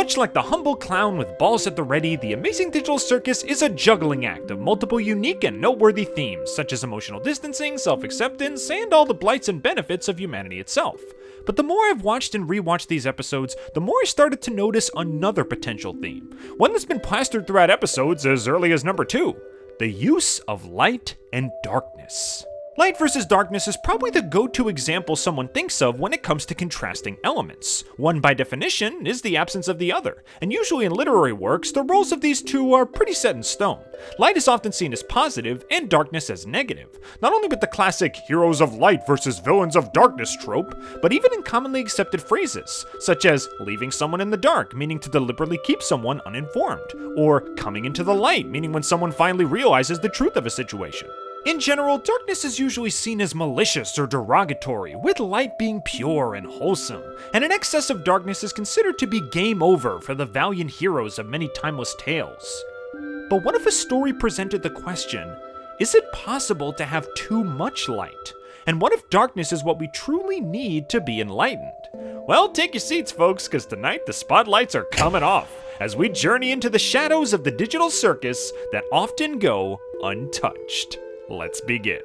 Much like the humble clown with balls at the ready, the Amazing Digital Circus is a juggling act of multiple unique and noteworthy themes, such as emotional distancing, self-acceptance, and all the blights and benefits of humanity itself. But the more I've watched and rewatched these episodes, the more I started to notice another potential theme, one that's been plastered throughout episodes as early as number 2, the use of light and darkness. Light versus darkness is probably the go-to example someone thinks of when it comes to contrasting elements. One, by definition, is the absence of the other, and usually in literary works, the roles of these two are pretty set in stone. Light is often seen as positive, and darkness as negative, not only with the classic heroes of light versus villains of darkness trope, but even in commonly accepted phrases, such as leaving someone in the dark, meaning to deliberately keep someone uninformed, or coming into the light, meaning when someone finally realizes the truth of a situation. In general, darkness is usually seen as malicious or derogatory, with light being pure and wholesome, and an excess of darkness is considered to be game over for the valiant heroes of many timeless tales. But what if a story presented the question, is it possible to have too much light? And what if darkness is what we truly need to be enlightened? Well, take your seats, folks, because tonight the spotlights are coming off as we journey into the shadows of the digital circus that often go untouched. Let's begin.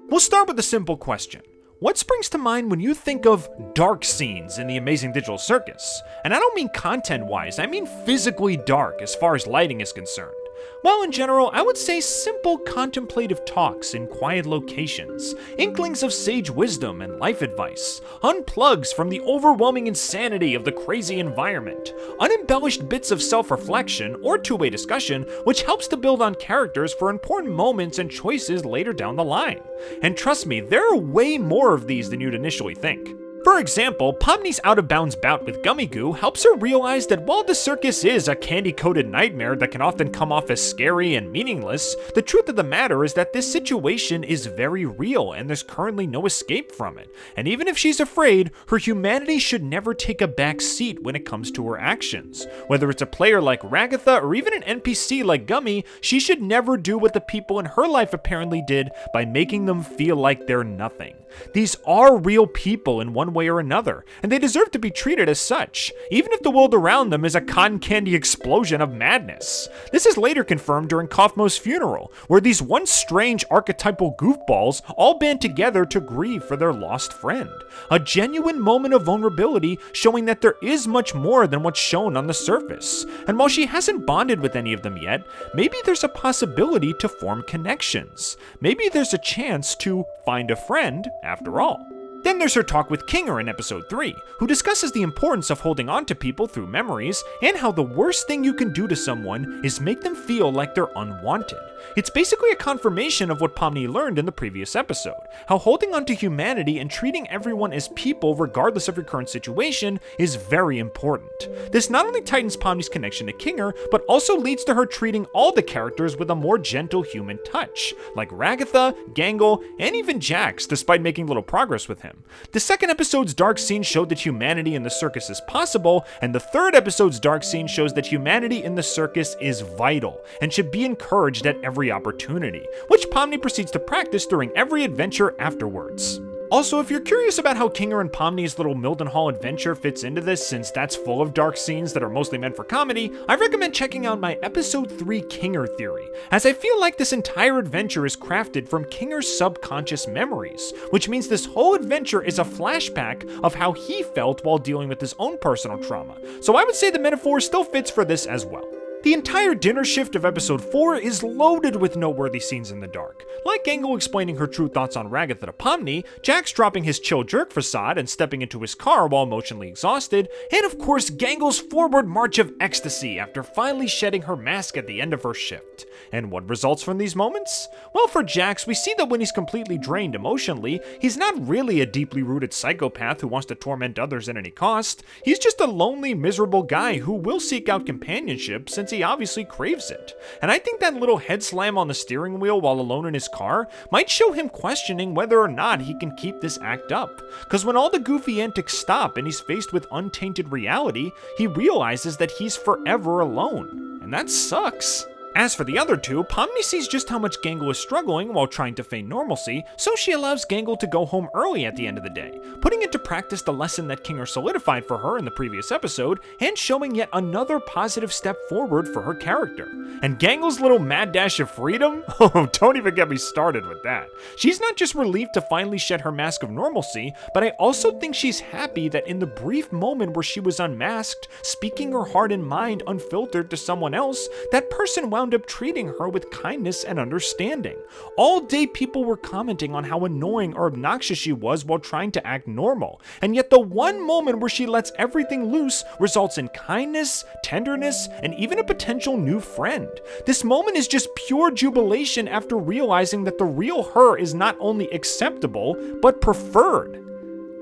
We'll start with a simple question. What springs to mind when you think of dark scenes in the Amazing Digital Circus? And I don't mean content-wise, I mean physically dark as far as lighting is concerned. Well, in general, I would say simple contemplative talks in quiet locations, inklings of sage wisdom and life advice, unplugs from the overwhelming insanity of the crazy environment, unembellished bits of self-reflection or two-way discussion which helps to build on characters for important moments and choices later down the line. And trust me, there are way more of these than you'd initially think. For example, Pomni's out-of-bounds bout with Gummy Goo helps her realize that while the circus is a candy-coated nightmare that can often come off as scary and meaningless, the truth of the matter is that this situation is very real and there's currently no escape from it. And even if she's afraid, her humanity should never take a back seat when it comes to her actions. Whether it's a player like Ragatha or even an NPC like Gummy, she should never do what the people in her life apparently did by making them feel like they're nothing. These are real people in one way or another, and they deserve to be treated as such, even if the world around them is a cotton candy explosion of madness. This is later confirmed during Kaufmo's funeral, where these once strange archetypal goofballs all band together to grieve for their lost friend. A genuine moment of vulnerability showing that there is much more than what's shown on the surface. And while she hasn't bonded with any of them yet, maybe there's a possibility to form connections. Maybe there's a chance to find a friend after all. Then there's her talk with Kinger in episode 3, who discusses the importance of holding on to people through memories and how the worst thing you can do to someone is make them feel like they're unwanted. It's basically a confirmation of what Pomni learned in the previous episode, how holding on to humanity and treating everyone as people regardless of your current situation is very important. This not only tightens Pomni's connection to Kinger, but also leads to her treating all the characters with a more gentle human touch, like Ragatha, Gangle, and even Jax, despite making little progress with him. The second episode's dark scene showed that humanity in the circus is possible, and the third episode's dark scene shows that humanity in the circus is vital and should be encouraged at every opportunity, which Pomni proceeds to practice during every adventure afterwards. Also, if you're curious about how Kinger and Pomni's little Mildenhall adventure fits into this, since that's full of dark scenes that are mostly meant for comedy, I recommend checking out my episode 3 Kinger theory, as I feel like this entire adventure is crafted from Kinger's subconscious memories, which means this whole adventure is a flashback of how he felt while dealing with his own personal trauma. So I would say the metaphor still fits for this as well. The entire dinner shift of episode 4 is loaded with noteworthy scenes in the dark, like Gangle explaining her true thoughts on Ragatha to Pomni, Jax dropping his chill jerk facade and stepping into his car while emotionally exhausted, and of course Gangle's forward march of ecstasy after finally shedding her mask at the end of her shift. And what results from these moments? Well, for Jax, we see that when he's completely drained emotionally, he's not really a deeply rooted psychopath who wants to torment others at any cost. He's just a lonely, miserable guy who will seek out companionship since he obviously craves it. And I think that little head slam on the steering wheel while alone in his car might show him questioning whether or not he can keep this act up. Because when all the goofy antics stop and he's faced with untainted reality, he realizes that he's forever alone. And that sucks. As for the other two, Pomni sees just how much Gangle is struggling while trying to feign normalcy, so she allows Gangle to go home early at the end of the day, putting into practice the lesson that Kinger solidified for her in the previous episode, and showing yet another positive step forward for her character. And Gangle's little mad dash of freedom? Oh, don't even get me started with that. She's not just relieved to finally shed her mask of normalcy, but I also think she's happy that in the brief moment where she was unmasked, speaking her heart and mind unfiltered to someone else, that person wound up treating her with kindness and understanding. All day people were commenting on how annoying or obnoxious she was while trying to act normal, and yet the one moment where she lets everything loose results in kindness, tenderness, and even a potential new friend. This moment is just pure jubilation after realizing that the real her is not only acceptable, but preferred.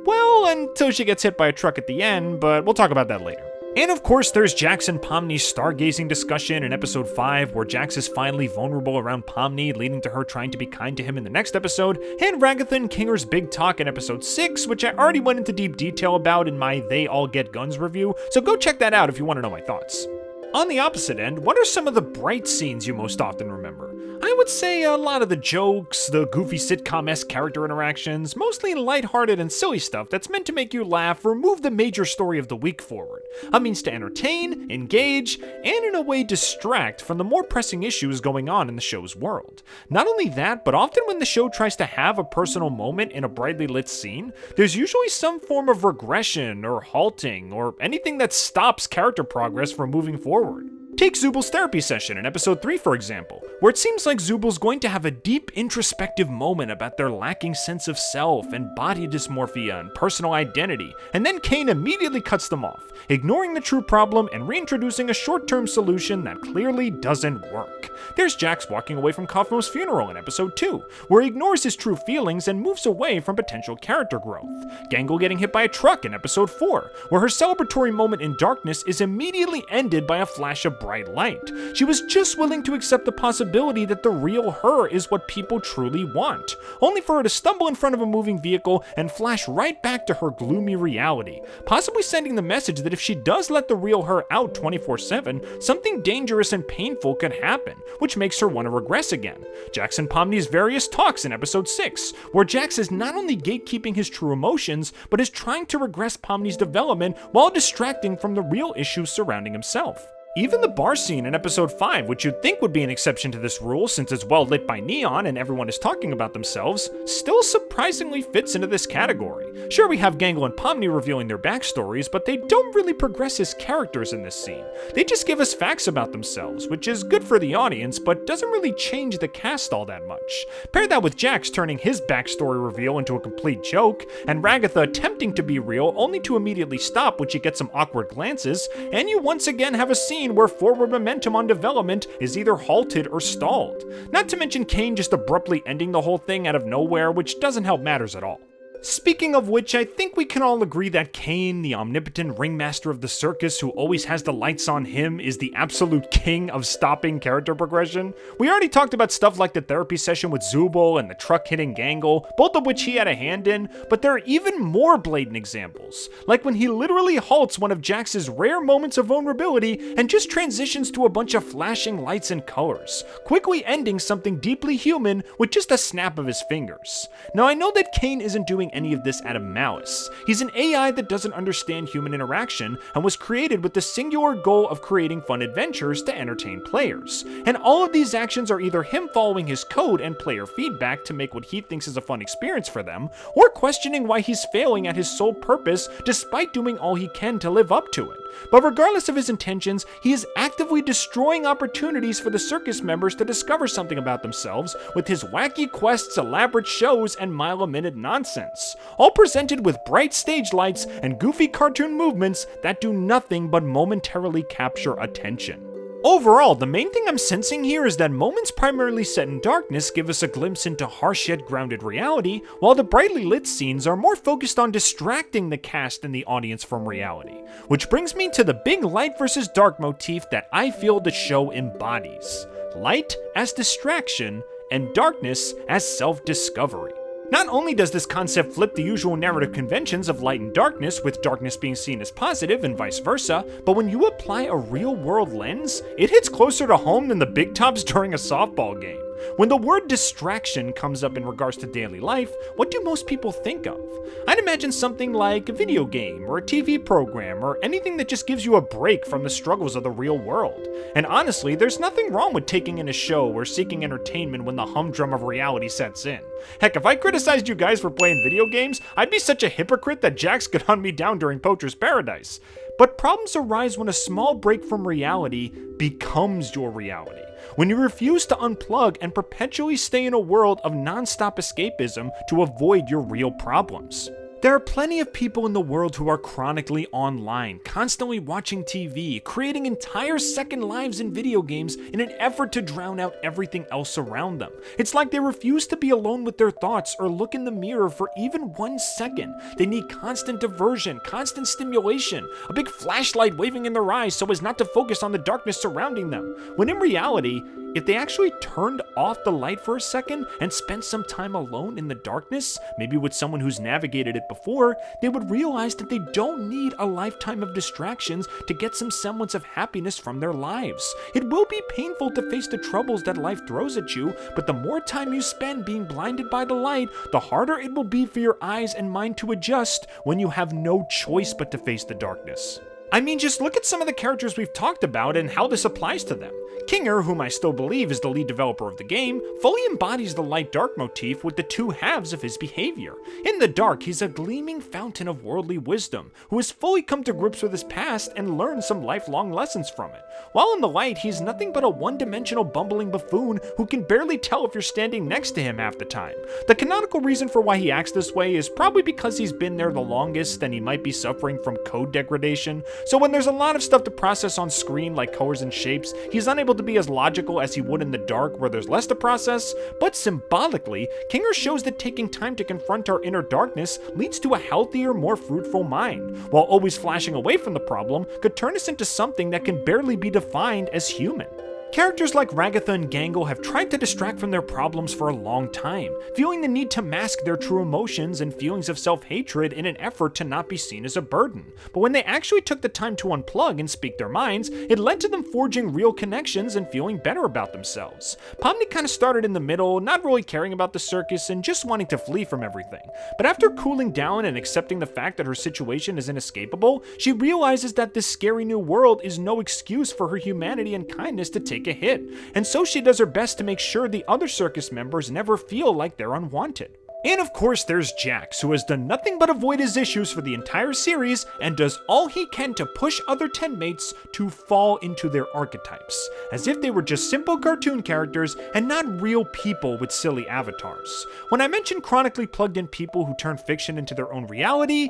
Well, until she gets hit by a truck at the end, but we'll talk about that later. And of course, there's Jax and Pomni's stargazing discussion in episode 5, where Jax is finally vulnerable around Pomni, leading to her trying to be kind to him in the next episode, and Ragatha and Kinger's big talk in episode 6, which I already went into deep detail about in my They All Get Guns review, so go check that out if you want to know my thoughts. On the opposite end, what are some of the bright scenes you most often remember? I would say a lot of the jokes, the goofy sitcom-esque character interactions, mostly lighthearted and silly stuff that's meant to make you laugh or move the major story of the week forward. A means to entertain, engage, and in a way distract from the more pressing issues going on in the show's world. Not only that, but often when the show tries to have a personal moment in a brightly lit scene, there's usually some form of regression or halting or anything that stops character progress from moving forward. Take Zooble's therapy session in episode 3, for example, where it seems like Zooble's going to have a deep introspective moment about their lacking sense of self and body dysmorphia and personal identity, and then Caine immediately cuts them off, ignoring the true problem and reintroducing a short-term solution that clearly doesn't work. There's Jax walking away from Cosmo's funeral in episode 2, where he ignores his true feelings and moves away from potential character growth. Gangle getting hit by a truck in episode 4, where her celebratory moment in darkness is immediately ended by a flash of bright light. She was just willing to accept the possibility that the real her is what people truly want, only for her to stumble in front of a moving vehicle and flash right back to her gloomy reality, possibly sending the message that if she does let the real her out 24/7, something dangerous and painful could happen, which makes her want to regress again. Jax and Pomni's various talks in episode 6, where Jax is not only gatekeeping his true emotions, but is trying to regress Pomni's development while distracting from the real issues surrounding himself. Even the bar scene in episode 5, which you'd think would be an exception to this rule since it's well lit by neon and everyone is talking about themselves, still surprisingly fits into this category. Sure, we have Gangle and Pomni revealing their backstories, but they don't really progress as characters in this scene. They just give us facts about themselves, which is good for the audience, but doesn't really change the cast all that much. Pair that with Jax turning his backstory reveal into a complete joke, and Ragatha attempting to be real only to immediately stop when she gets some awkward glances, and you once again have a scene where forward momentum on development is either halted or stalled. Not to mention Caine just abruptly ending the whole thing out of nowhere, which doesn't help matters at all. Speaking of which, I think we can all agree that Caine, the omnipotent ringmaster of the circus who always has the lights on him, is the absolute king of stopping character progression. We already talked about stuff like the therapy session with Zooble and the truck hitting Gangle, both of which he had a hand in, but there are even more blatant examples, like when he literally halts one of Jax's rare moments of vulnerability and just transitions to a bunch of flashing lights and colors, quickly ending something deeply human with just a snap of his fingers. Now I know that Caine isn't doing any of this out of malice. He's an AI that doesn't understand human interaction and was created with the singular goal of creating fun adventures to entertain players. And all of these actions are either him following his code and player feedback to make what he thinks is a fun experience for them, or questioning why he's failing at his sole purpose despite doing all he can to live up to it. But regardless of his intentions, he is actively destroying opportunities for the circus members to discover something about themselves with his wacky quests, elaborate shows, and mile-a-minute nonsense, all presented with bright stage lights and goofy cartoon movements that do nothing but momentarily capture attention. Overall, the main thing I'm sensing here is that moments primarily set in darkness give us a glimpse into harsh yet grounded reality, while the brightly lit scenes are more focused on distracting the cast and the audience from reality. Which brings me to the big light versus dark motif that I feel the show embodies. Light as distraction, and darkness as self-discovery. Not only does this concept flip the usual narrative conventions of light and darkness, with darkness being seen as positive and vice versa, but when you apply a real-world lens, it hits closer to home than the big tops during a softball game. When the word distraction comes up in regards to daily life, what do most people think of? I'd imagine something like a video game or a TV program or anything that just gives you a break from the struggles of the real world. And honestly, there's nothing wrong with taking in a show or seeking entertainment when the humdrum of reality sets in. Heck, if I criticized you guys for playing video games, I'd be such a hypocrite that Jax could hunt me down during Poacher's Paradise. But problems arise when a small break from reality becomes your reality. When you refuse to unplug and perpetually stay in a world of non-stop escapism to avoid your real problems. There are plenty of people in the world who are chronically online, constantly watching TV, creating entire second lives in video games in an effort to drown out everything else around them. It's like they refuse to be alone with their thoughts or look in the mirror for even 1 second. They need constant diversion, constant stimulation, a big flashlight waving in their eyes so as not to focus on the darkness surrounding them. When in reality, if they actually turned off the light for a second and spent some time alone in the darkness, maybe with someone who's navigated it before, they would realize that they don't need a lifetime of distractions to get some semblance of happiness from their lives. It will be painful to face the troubles that life throws at you, but the more time you spend being blinded by the light, the harder it will be for your eyes and mind to adjust when you have no choice but to face the darkness. I mean, just look at some of the characters we've talked about and how this applies to them. Kinger, whom I still believe is the lead developer of the game, fully embodies the light-dark motif with the two halves of his behavior. In the dark, he's a gleaming fountain of worldly wisdom, who has fully come to grips with his past and learned some lifelong lessons from it. While in the light, he's nothing but a one-dimensional bumbling buffoon who can barely tell if you're standing next to him half the time. The canonical reason for why he acts this way is probably because he's been there the longest and he might be suffering from code degradation. So when there's a lot of stuff to process on screen like colors and shapes, he's unable to be as logical as he would in the dark where there's less to process, but symbolically, Kinger shows that taking time to confront our inner darkness leads to a healthier, more fruitful mind, while always flashing away from the problem could turn us into something that can barely be defined as human. Characters like Ragatha and Gangle have tried to distract from their problems for a long time, feeling the need to mask their true emotions and feelings of self-hatred in an effort to not be seen as a burden. But when they actually took the time to unplug and speak their minds, it led to them forging real connections and feeling better about themselves. Pomni kind of started in the middle, not really caring about the circus and just wanting to flee from everything. But after cooling down and accepting the fact that her situation is inescapable, she realizes that this scary new world is no excuse for her humanity and kindness to take a hit, and so she does her best to make sure the other circus members never feel like they're unwanted. And of course there's Jax, who has done nothing but avoid his issues for the entire series and does all he can to push other 10 mates to fall into their archetypes, as if they were just simple cartoon characters and not real people with silly avatars. When I mention chronically plugged in people who turn fiction into their own reality,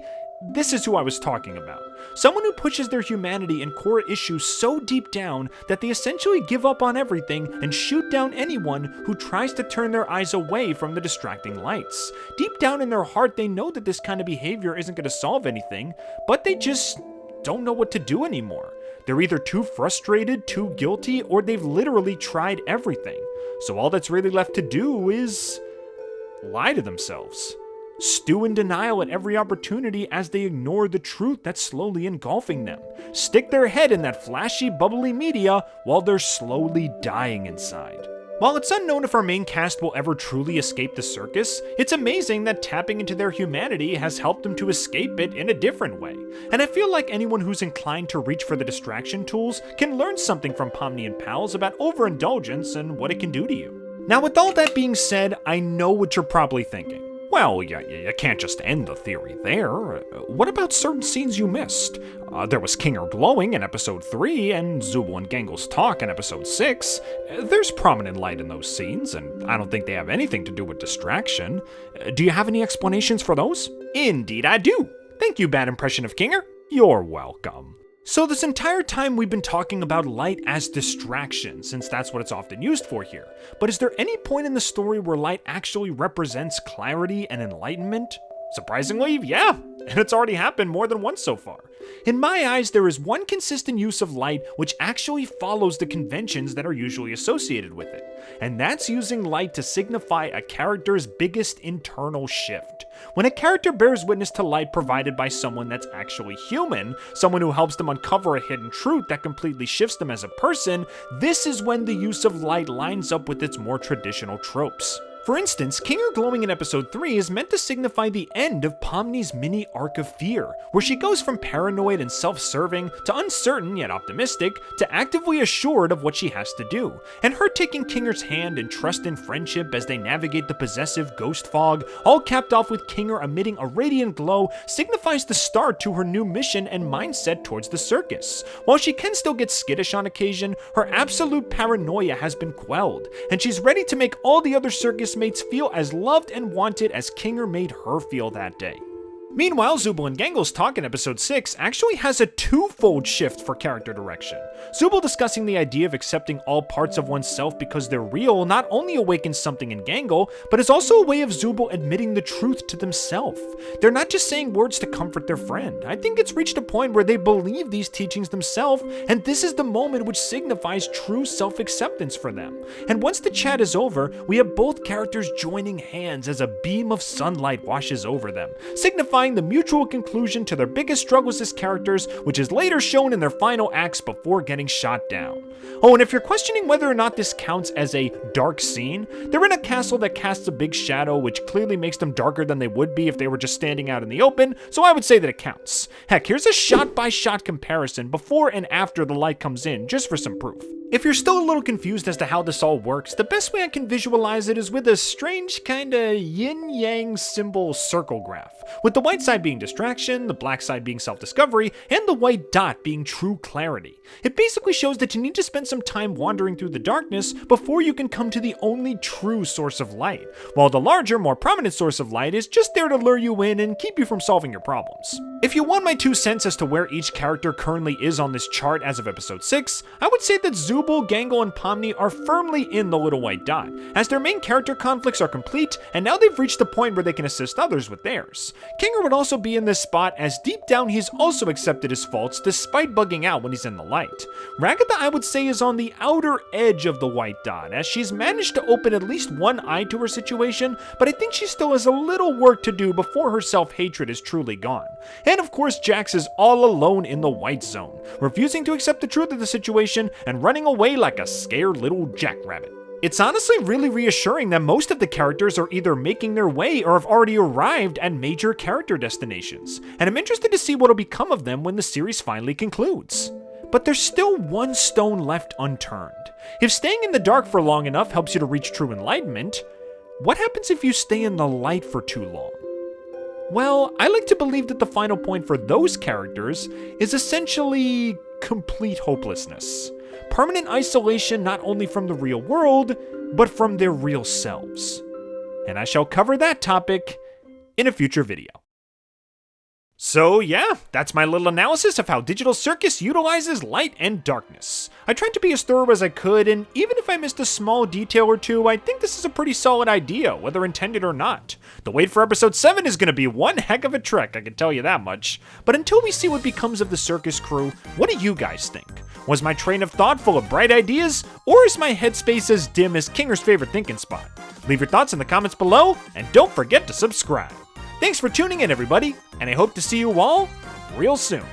this is who I was talking about. Someone who pushes their humanity and core issues so deep down that they essentially give up on everything and shoot down anyone who tries to turn their eyes away from the distracting lights. Deep down in their heart, they know that this kind of behavior isn't going to solve anything, but they just don't know what to do anymore. They're either too frustrated, too guilty, or they've literally tried everything. So all that's really left to do is lie to themselves. Stew in denial at every opportunity as they ignore the truth that's slowly engulfing them. Stick their head in that flashy, bubbly media while they're slowly dying inside. While it's unknown if our main cast will ever truly escape the circus, it's amazing that tapping into their humanity has helped them to escape it in a different way. And I feel like anyone who's inclined to reach for the distraction tools can learn something from Pomni and pals about overindulgence and what it can do to you. Now, with all that being said, I know what you're probably thinking. Well, you can't just end the theory there. What about certain scenes you missed? There was Kinger glowing in episode 3 and Zooble and Gangle's talk in episode 6. There's prominent light in those scenes, and I don't think they have anything to do with distraction. Do you have any explanations for those? Indeed I do. Thank you, bad impression of Kinger. You're welcome. So this entire time we've been talking about light as distraction, since that's what it's often used for here. But is there any point in the story where light actually represents clarity and enlightenment? Surprisingly, yeah, and it's already happened more than once so far. In my eyes, there is one consistent use of light which actually follows the conventions that are usually associated with it, and that's using light to signify a character's biggest internal shift. When a character bears witness to light provided by someone that's actually human, someone who helps them uncover a hidden truth that completely shifts them as a person, this is when the use of light lines up with its more traditional tropes. For instance, Kinger glowing in episode 3 is meant to signify the end of Pomni's mini arc of fear, where she goes from paranoid and self-serving to uncertain yet optimistic to actively assured of what she has to do, and her taking Kinger's hand and trust in friendship as they navigate the possessive ghost fog, all capped off with Kinger emitting a radiant glow, signifies the start to her new mission and mindset towards the circus. While she can still get skittish on occasion, her absolute paranoia has been quelled, and she's ready to make all the other circus mates feel as loved and wanted as Kinger made her feel that day. Meanwhile, Zooble and Gangle's talk in episode 6 actually has a twofold shift for character direction. Zooble discussing the idea of accepting all parts of oneself because they're real not only awakens something in Gangle, but is also a way of Zooble admitting the truth to themselves. They're not just saying words to comfort their friend. I think it's reached a point where they believe these teachings themselves, and this is the moment which signifies true self-acceptance for them. And once the chat is over, we have both characters joining hands as a beam of sunlight washes over them, signifying the mutual conclusion to their biggest struggles as characters, which is later shown in their final acts before getting shot down. Oh, and if you're questioning whether or not this counts as a dark scene, they're in a castle that casts a big shadow, which clearly makes them darker than they would be if they were just standing out in the open, so I would say that it counts. Heck, here's a shot-by-shot comparison before and after the light comes in, just for some proof. If you're still a little confused as to how this all works, the best way I can visualize it is with a strange kinda yin-yang symbol circle graph, with the white side being distraction, the black side being self-discovery, and the white dot being true clarity. It basically shows that you need to spend some time wandering through the darkness before you can come to the only true source of light, while the larger, more prominent source of light is just there to lure you in and keep you from solving your problems. If you want my 2 cents as to where each character currently is on this chart as of episode 6, I would say that Zooble, Gangle, and Pomni are firmly in the little white dot, as their main character conflicts are complete, and now they've reached the point where they can assist others with theirs. Kinger would also be in this spot, as deep down he's also accepted his faults despite bugging out when he's in the light. Ragatha, I would say, is on the outer edge of the white dot, as she's managed to open at least one eye to her situation, but I think she still has a little work to do before her self-hatred is truly gone. And of course, Jax is all alone in the white zone, refusing to accept the truth of the situation and running away like a scared little jackrabbit. It's honestly really reassuring that most of the characters are either making their way or have already arrived at major character destinations, and I'm interested to see what'll become of them when the series finally concludes. But there's still one stone left unturned. If staying in the dark for long enough helps you to reach true enlightenment, what happens if you stay in the light for too long? Well, I like to believe that the final point for those characters is essentially complete hopelessness. Permanent isolation not only from the real world, but from their real selves. And I shall cover that topic in a future video. So yeah, that's my little analysis of how Digital Circus utilizes light and darkness. I tried to be as thorough as I could, and even if I missed a small detail or two, I think this is a pretty solid idea, whether intended or not. The wait for episode 7 is going to be one heck of a trek, I can tell you that much. But until we see what becomes of the circus crew, what do you guys think? Was my train of thought full of bright ideas, or is my headspace as dim as Kinger's favorite thinking spot? Leave your thoughts in the comments below, and don't forget to subscribe. Thanks for tuning in, everybody, and I hope to see you all real soon.